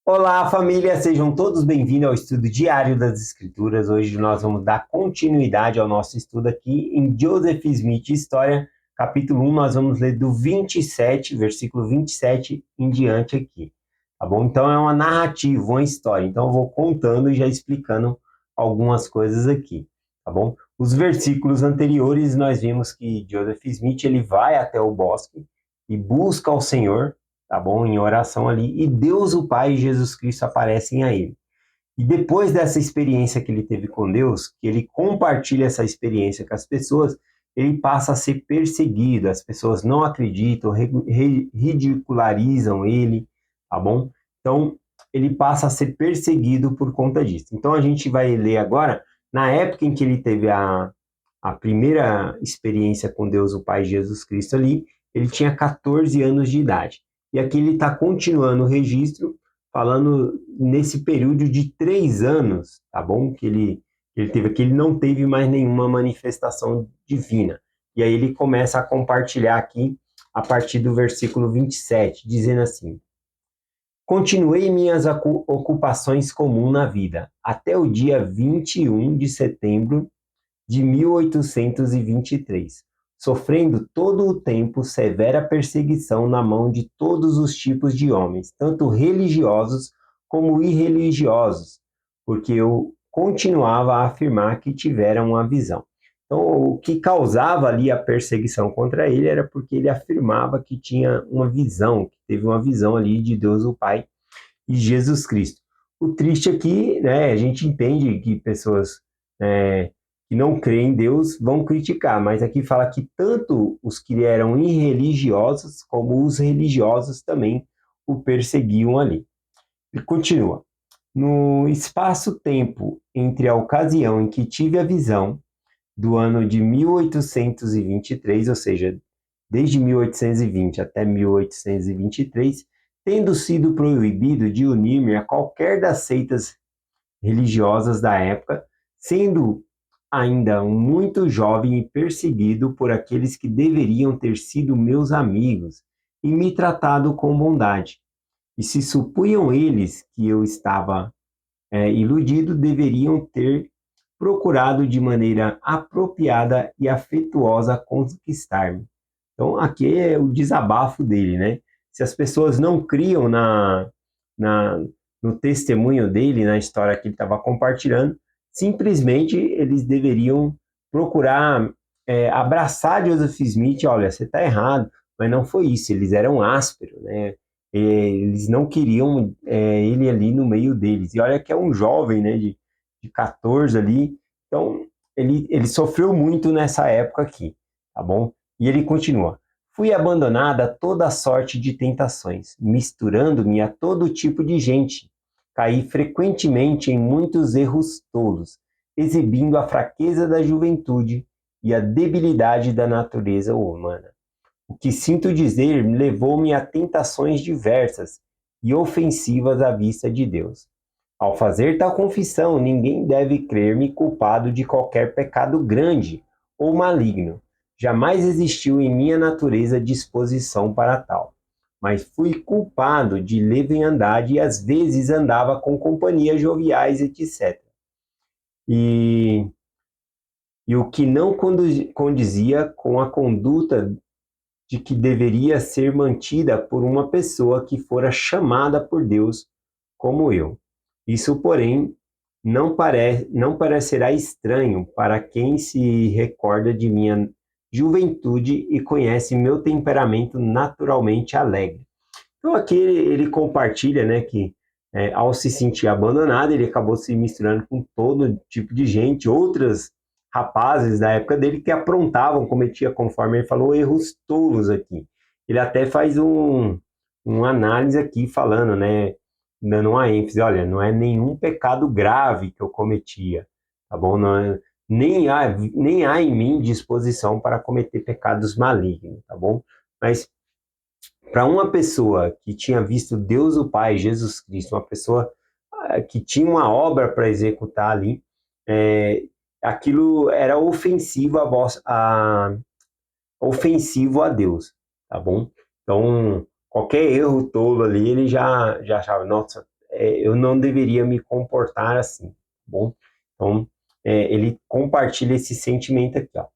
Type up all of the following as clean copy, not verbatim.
Olá, família, sejam todos bem-vindos ao estudo diário das Escrituras. Hoje nós vamos dar continuidade ao nosso estudo aqui em Joseph Smith História, capítulo 1. Nós vamos ler do 27, versículo 27 em diante aqui, tá bom? Então é uma narrativa, uma história. Então eu vou contando e já explicando algumas coisas aqui, tá bom? Os versículos anteriores nós vimos que Joseph Smith ele vai até o bosque e busca o Senhor, tá bom? Em oração ali, e Deus, o Pai e Jesus Cristo aparecem a ele. E depois dessa experiência que ele teve com Deus, que ele compartilha essa experiência com as pessoas, ele passa a ser perseguido, as pessoas não acreditam, ridicularizam ele, tá bom? Então, ele passa a ser perseguido por conta disso. Então, a gente vai ler agora, na época em que ele teve a primeira experiência com Deus, o Pai Jesus Cristo ali, ele tinha 14 anos de idade. E aqui ele está continuando o registro, falando nesse período de 3 anos, tá bom? Que ele teve, que ele não teve mais nenhuma manifestação divina. E aí ele começa a compartilhar aqui, a partir do versículo 27, dizendo assim: Continuei minhas ocupações comuns na vida, até o dia 21 de setembro de 1823, sofrendo todo o tempo severa perseguição na mão de todos os tipos de homens, tanto religiosos como irreligiosos, porque eu continuava a afirmar que tivera uma visão. Então, o que causava ali a perseguição contra ele era porque ele afirmava que tinha uma visão, que teve uma visão ali de Deus o Pai e Jesus Cristo. O triste aqui, né, a gente entende que pessoas que não creem em Deus vão criticar, mas aqui fala que tanto os que eram irreligiosos como os religiosos também o perseguiam ali. E continua. No espaço-tempo entre a ocasião em que tive a visão do ano de 1823, ou seja, desde 1820 até 1823, tendo sido proibido de unir-me a qualquer das seitas religiosas da época, sendo ainda muito jovem e perseguido por aqueles que deveriam ter sido meus amigos e me tratado com bondade. E se supunham eles que eu estava iludido, deveriam ter procurado de maneira apropriada e afetuosa conquistar-me. Então, aqui é o desabafo dele, né? Se as pessoas não criam na, no testemunho dele, na história que ele estava compartilhando, simplesmente eles deveriam procurar abraçar Joseph Smith. Olha, você está errado, mas não foi isso, eles eram ásperos, né? Eles não queriam ele ali no meio deles. E olha que é um jovem, né, de 14 ali, então ele sofreu muito nessa época aqui, tá bom? E ele continua: Fui abandonada a toda sorte de tentações, misturando-me a todo tipo de gente. Caí frequentemente em muitos erros tolos, exibindo a fraqueza da juventude e a debilidade da natureza humana. O que sinto dizer levou-me a tentações diversas e ofensivas à vista de Deus. Ao fazer tal confissão, ninguém deve crer-me culpado de qualquer pecado grande ou maligno. Jamais existiu em minha natureza disposição para tal. Mas fui culpado de leviandade e às vezes andava com companhias joviais, etc. E, e o que não condizia com a conduta de que deveria ser mantida por uma pessoa que fora chamada por Deus como eu. Isso, porém, não parecerá estranho para quem se recorda de minha juventude e conhece meu temperamento naturalmente alegre. Então aqui ele compartilha, né, que ao se sentir abandonado, ele acabou se misturando com todo tipo de gente, outras rapazes da época dele que aprontavam, cometia, conforme ele falou, erros tolos aqui. Ele até faz uma análise aqui falando, né, dando uma ênfase: olha, não é nenhum pecado grave que eu cometia, tá bom? Não é, nem há em mim disposição para cometer pecados malignos, tá bom? Mas para uma pessoa que tinha visto Deus o Pai, Jesus Cristo, uma pessoa que tinha uma obra para executar ali, é, aquilo era ofensivo ofensivo a Deus, tá bom? Então, qualquer erro tolo ali, ele já achava: nossa, eu não deveria me comportar assim, tá bom? Então, ele compartilha esse sentimento aqui, ó.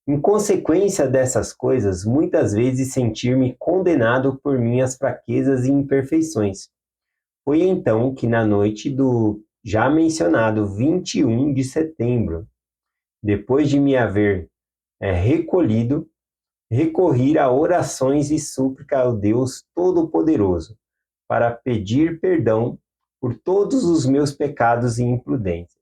Em consequência dessas coisas, muitas vezes sentir-me condenado por minhas fraquezas e imperfeições. Foi então que na noite do já mencionado 21 de setembro, depois de me haver recolhido, recorri a orações e súplica ao Deus Todo-Poderoso, para pedir perdão por todos os meus pecados e imprudências.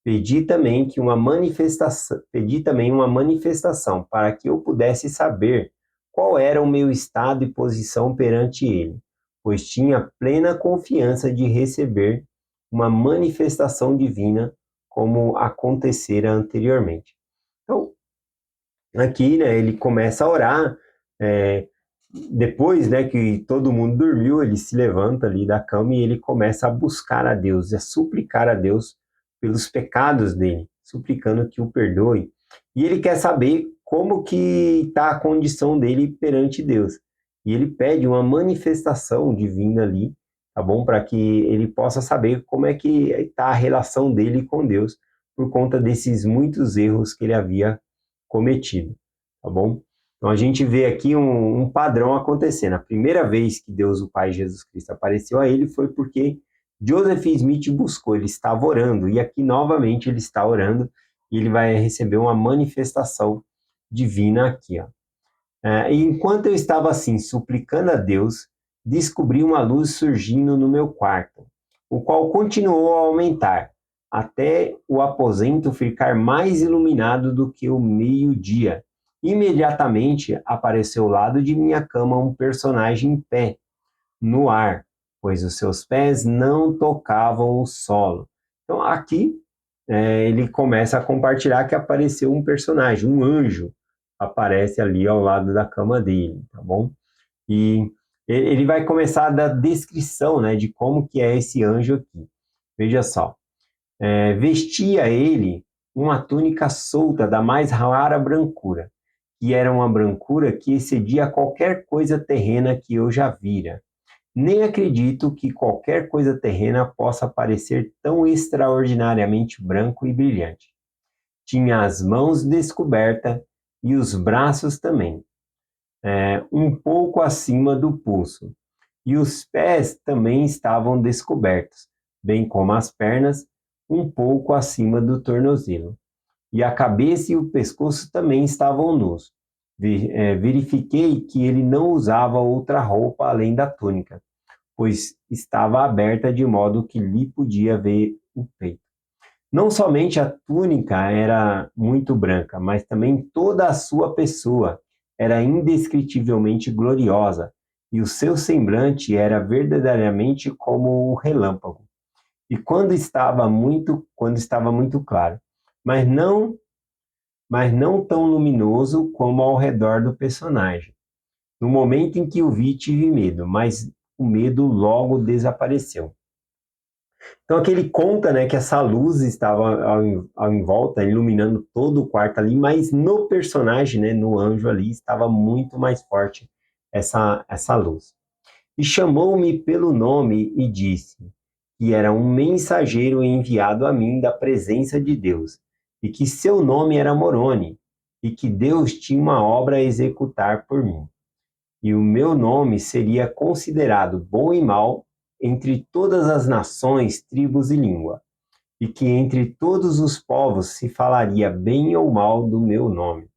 Pedi também uma manifestação para que eu pudesse saber qual era o meu estado e posição perante ele, pois tinha plena confiança de receber uma manifestação divina como acontecera anteriormente. Então, aqui, né, ele começa a orar, é, depois, né, que todo mundo dormiu, ele se levanta ali da cama e ele começa a buscar a Deus, a suplicar a Deus pelos pecados dele, suplicando que o perdoe. E ele quer saber como que está a condição dele perante Deus. E ele pede uma manifestação divina ali, tá bom? Para que ele possa saber como é que está a relação dele com Deus, por conta desses muitos erros que ele havia cometido, tá bom? Então a gente vê aqui um padrão acontecendo. A primeira vez que Deus, o Pai Jesus Cristo, apareceu a ele foi porque Joseph Smith buscou, ele estava orando, e aqui novamente ele está orando, e ele vai receber uma manifestação divina aqui, ó. E enquanto eu estava assim, suplicando a Deus, descobri uma luz surgindo no meu quarto, o qual continuou a aumentar, até o aposento ficar mais iluminado do que o meio-dia. Imediatamente apareceu ao lado de minha cama um personagem em pé, no ar, pois os seus pés não tocavam o solo. Então aqui ele começa a compartilhar que apareceu um personagem, um anjo, aparece ali ao lado da cama dele, tá bom? E ele vai começar a dar descrição, né, de como que é esse anjo aqui. Veja só, vestia ele uma túnica solta da mais rara brancura, que era uma brancura que excedia qualquer coisa terrena que eu já vira. Nem acredito que qualquer coisa terrena possa parecer tão extraordinariamente branco e brilhante. Tinha as mãos descobertas e os braços também, um pouco acima do pulso, e os pés também estavam descobertos, bem como as pernas, um pouco acima do tornozelo. E a cabeça e o pescoço também estavam nus. Verifiquei que ele não usava outra roupa além da túnica, pois estava aberta de modo que lhe podia ver o peito. Não somente a túnica era muito branca, mas também toda a sua pessoa era indescritivelmente gloriosa, e o seu semblante era verdadeiramente como o relâmpago. E quando estava muito claro, mas não tão luminoso como ao redor do personagem. No momento em que o vi, tive medo, mas o medo logo desapareceu. Então aqui ele conta, né, que essa luz estava em volta, iluminando todo o quarto ali, mas no personagem, né, no anjo ali, estava muito mais forte essa luz. E chamou-me pelo nome e disse que era um mensageiro enviado a mim da presença de Deus, e que seu nome era Moroni, e que Deus tinha uma obra a executar por mim. E o meu nome seria considerado bom e mau entre todas as nações, tribos e língua, e que entre todos os povos se falaria bem ou mal do meu nome.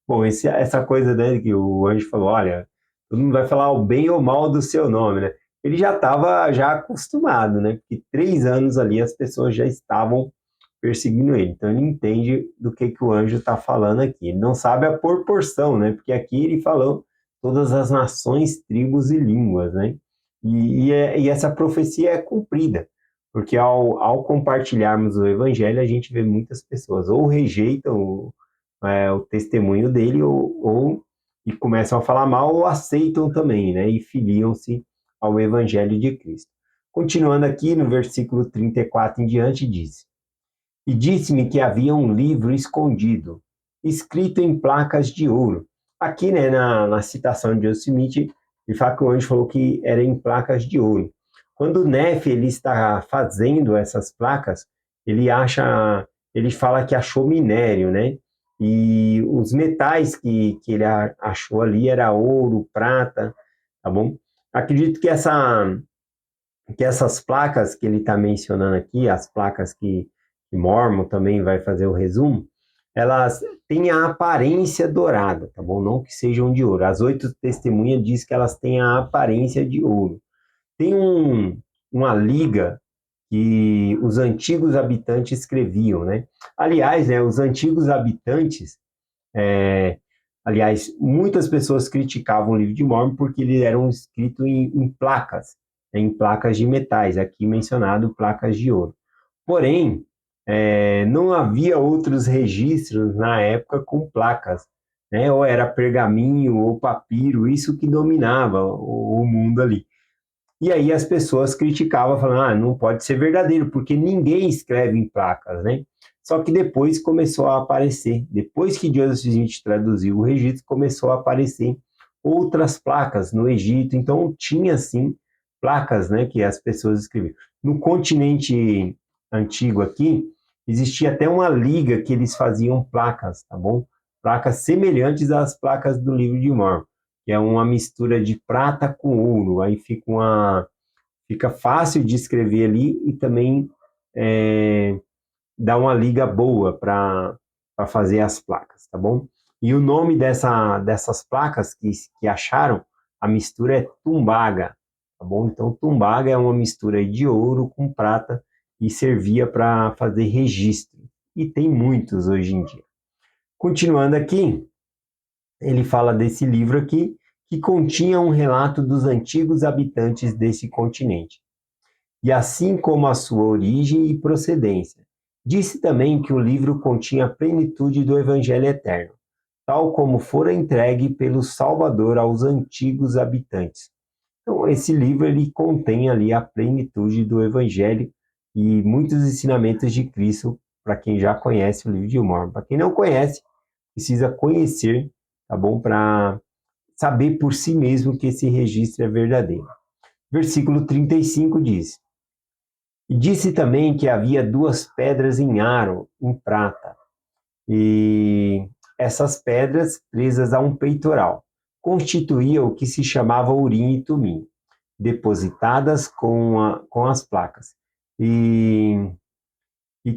Bom, essa coisa, né, que o anjo falou, olha, todo mundo vai falar o bem ou mal do seu nome, né? Ele já estava já acostumado, né? Porque 3 anos ali as pessoas já estavam perseguindo ele. Então ele entende do que o anjo está falando aqui. Ele não sabe a proporção, né? Porque aqui ele falou todas as nações, tribos e línguas, né? E essa profecia é cumprida, porque ao compartilharmos o evangelho, a gente vê muitas pessoas ou rejeitam o testemunho dele e começam a falar mal ou aceitam também, né? E filiam-se ao evangelho de Cristo. Continuando aqui no versículo 34 em diante, diz: E disse-me que havia um livro escondido, escrito em placas de ouro. Aqui, né, na citação de Joseph Smith, ele fala que o anjo falou que era em placas de ouro. Quando o Nefe ele está fazendo essas placas, ele fala que achou minério, né? E os metais que ele achou ali era ouro, prata, tá bom? Acredito que essas placas que ele está mencionando aqui, as placas que Mormon também vai fazer o resumo, elas têm a aparência dourada, tá bom? Não que sejam de ouro. As 8 testemunhas diz que elas têm a aparência de ouro. Tem uma liga que os antigos habitantes escreviam, né? Aliás, né, os antigos habitantes, muitas pessoas criticavam o livro de Mormon porque eles eram escritos em placas, né, em placas de metais, aqui mencionado placas de ouro. Porém, não havia outros registros na época com placas, né? Ou era pergaminho ou papiro, isso que dominava o mundo ali. E aí as pessoas criticavam, falando, não pode ser verdadeiro, porque ninguém escreve em placas, né? Só que depois começou a aparecer, depois que Joseph Smith traduziu o registro, começou a aparecer outras placas no Egito, então tinha sim placas, né, que as pessoas escreviam. No continente antigo aqui, existia até uma liga que eles faziam placas, tá bom? Placas semelhantes às placas do livro de Mormon, que é uma mistura de prata com ouro, aí fica fácil de escrever ali e também dá uma liga boa para fazer as placas, tá bom? E o nome dessas placas que acharam, a mistura é tumbaga, tá bom? Então, tumbaga é uma mistura de ouro com prata e servia para fazer registro. E tem muitos hoje em dia. Continuando aqui, ele fala desse livro aqui, que continha um relato dos antigos habitantes desse continente, e assim como a sua origem e procedência. Disse também que o livro continha a plenitude do Evangelho eterno, tal como fora entregue pelo Salvador aos antigos habitantes. Então, esse livro ele contém ali a plenitude do Evangelho e muitos ensinamentos de Cristo para quem já conhece o livro de Mormon. Para quem não conhece, precisa conhecer, tá bom? Para saber por si mesmo que esse registro é verdadeiro. Versículo 35 diz: E disse também que havia 2 pedras em aro, em prata, e essas pedras, presas a um peitoral, constituíam o que se chamava Urim e Tumim, depositadas com as placas. E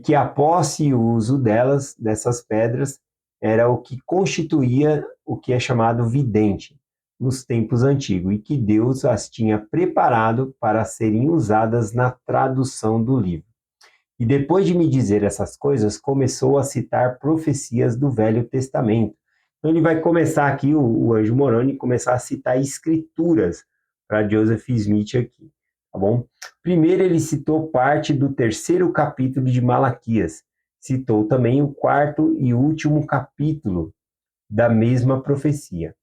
que a posse e o uso dessas pedras, era o que constituía o que é chamado vidente nos tempos antigos, e que Deus as tinha preparado para serem usadas na tradução do livro. E depois de me dizer essas coisas, começou a citar profecias do Velho Testamento. Então ele vai começar aqui, o Anjo Moroni, começar a citar escrituras para Joseph Smith aqui, tá bom? Primeiro ele citou parte do 3º capítulo de Malaquias, citou também o 4º e último capítulo da mesma profecia,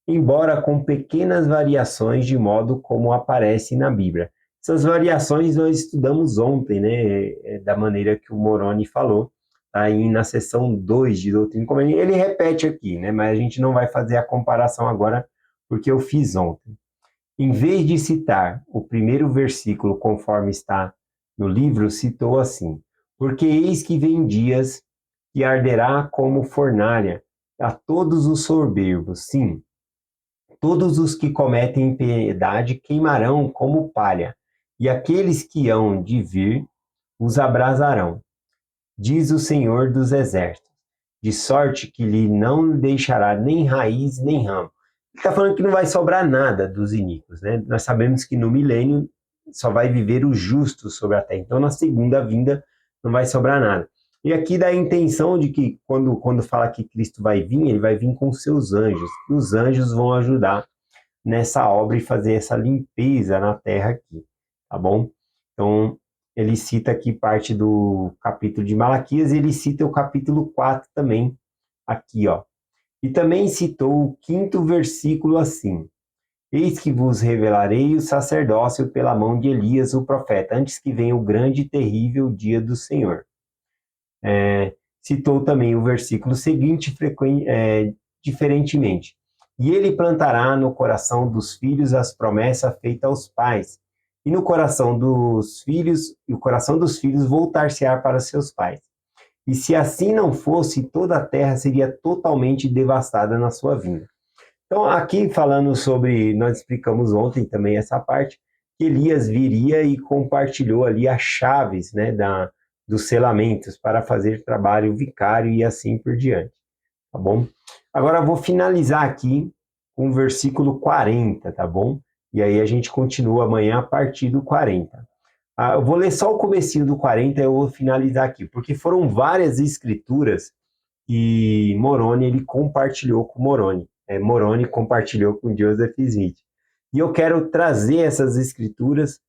embora com pequenas variações de modo como aparece na Bíblia. Essas variações nós estudamos ontem, né, da maneira que o Moroni falou, tá aí na seção 2 de Doutrina e Convênio. Ele repete aqui, né, mas a gente não vai fazer a comparação agora, porque eu fiz ontem. Em vez de citar o primeiro versículo conforme está no livro, citou assim: Porque eis que vem dias que arderá como fornalha a todos os soberbos, sim, todos os que cometem impiedade queimarão como palha, e aqueles que hão de vir os abrasarão, diz o Senhor dos Exércitos, de sorte que lhe não deixará nem raiz nem ramo. Ele está falando que não vai sobrar nada dos iníquos, né? Nós sabemos que no milênio só vai viver o justo sobre a terra. Então, na segunda vinda, não vai sobrar nada. E aqui dá a intenção de que, quando fala que Cristo vai vir, ele vai vir com seus anjos. E os anjos vão ajudar nessa obra e fazer essa limpeza na terra aqui, tá bom? Então, ele cita aqui parte do capítulo de Malaquias, e ele cita o capítulo 4 também, aqui, ó. E também citou o 5º versículo assim: Eis que vos revelarei o sacerdócio pela mão de Elias, o profeta, antes que venha o grande e terrível dia do Senhor. Citou também o versículo seguinte, diferentemente: E ele plantará no coração dos filhos as promessas feitas aos pais, e no coração dos filhos, e o coração dos filhos voltar-se-á para seus pais. E se assim não fosse, toda a terra seria totalmente devastada na sua vinda. Então, aqui falando sobre, nós explicamos ontem também essa parte, que Elias viria e compartilhou ali as chaves, né, dos selamentos para fazer trabalho vicário e assim por diante, tá bom? Agora eu vou finalizar aqui com o versículo 40, tá bom? E aí a gente continua amanhã a partir do 40. Eu vou ler só o comecinho do 40 e eu vou finalizar aqui, porque foram várias escrituras que Moroni ele compartilhou com Moroni. Moroni compartilhou com Joseph Smith. E eu quero trazer essas escrituras,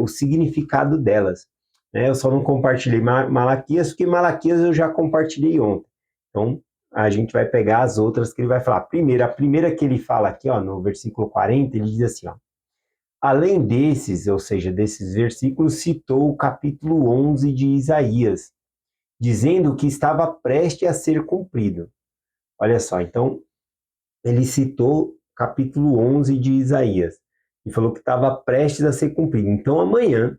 o significado delas. Eu só não compartilhei Malaquias, porque Malaquias eu já compartilhei ontem. Então, a gente vai pegar as outras que ele vai falar. Primeiro, a primeira que ele fala aqui, ó, no versículo 40, ele diz assim, ó, além desses, ou seja, desses versículos, citou o capítulo 11 de Isaías, dizendo que estava prestes a ser cumprido. Olha só, então, ele citou capítulo 11 de Isaías e falou que estava prestes a ser cumprido. Então, amanhã,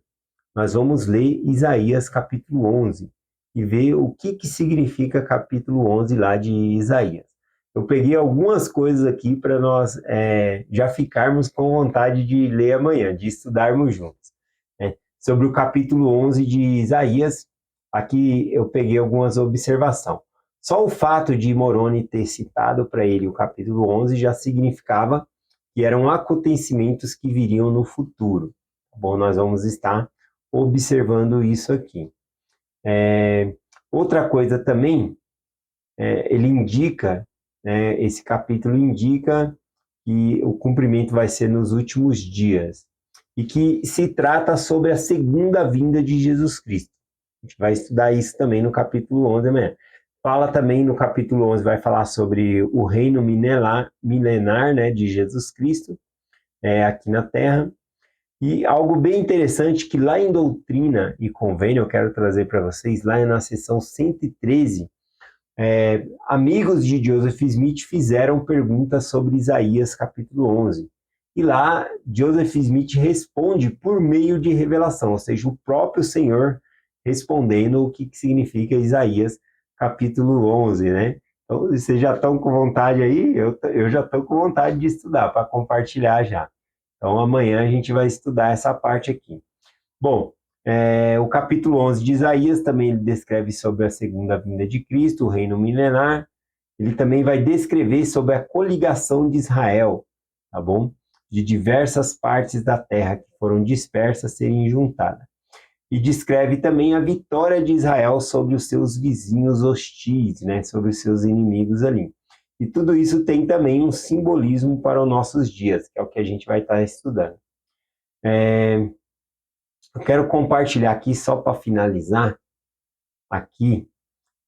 nós vamos ler Isaías capítulo 11 e ver o que significa capítulo 11 lá de Isaías. Eu peguei algumas coisas aqui para nós já ficarmos com vontade de ler amanhã, de estudarmos juntos. Sobre o capítulo 11 de Isaías, aqui eu peguei algumas observações. Só o fato de Moroni ter citado para ele o capítulo 11 já significava que eram acontecimentos que viriam no futuro. Bom, nós vamos estar observando isso aqui. Outra coisa também, ele indica, esse capítulo indica que o cumprimento vai ser nos últimos dias e que se trata sobre a segunda vinda de Jesus Cristo. A gente vai estudar isso também no capítulo 11 amanhã. Fala também no capítulo 11, vai falar sobre o reino milenar, né, de Jesus Cristo aqui na Terra. E algo bem interessante que lá em Doutrina e Convênio, eu quero trazer para vocês, lá na seção 113, amigos de Joseph Smith fizeram perguntas sobre Isaías capítulo 11. E lá, Joseph Smith responde por meio de revelação, ou seja, o próprio Senhor respondendo o que significa Isaías capítulo 11, né? Então, vocês já estão com vontade aí? Eu já estou com vontade de estudar, para compartilhar já. Então, amanhã a gente vai estudar essa parte aqui. Bom, o capítulo 11 de Isaías também ele descreve sobre a segunda vinda de Cristo, o reino milenar. Ele também vai descrever sobre a coligação de Israel, tá bom? De diversas partes da terra que foram dispersas serem juntadas. E descreve também a vitória de Israel sobre os seus vizinhos hostis, né? Sobre os seus inimigos ali. E tudo isso tem também um simbolismo para os nossos dias, que é o que a gente vai estar estudando. Eu quero compartilhar aqui, só para finalizar, aqui,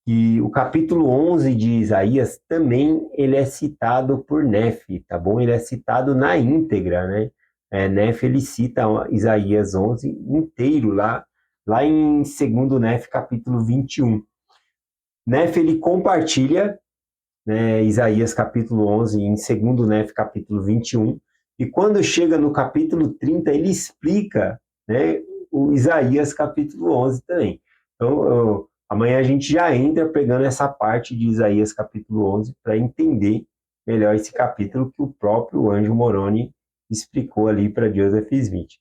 que o capítulo 11 de Isaías também ele é citado por Nefe, tá bom? Ele é citado na íntegra, né? Nefe, ele cita Isaías 11 inteiro lá em 2 Nefe, capítulo 21. Nefe, ele compartilha, né, Isaías capítulo 11 em 2 Nefe, capítulo 21, e quando chega no capítulo 30, ele explica, né, o Isaías capítulo 11 também. Então, amanhã a gente já entra pegando essa parte de Isaías capítulo 11 para entender melhor esse capítulo que o próprio Ângelo Moroni explicou ali para Joseph Smith,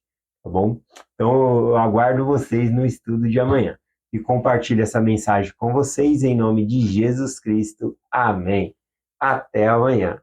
tá bom? Então, eu aguardo vocês no estudo de amanhã e compartilho essa mensagem com vocês em nome de Jesus Cristo. Amém. Até amanhã.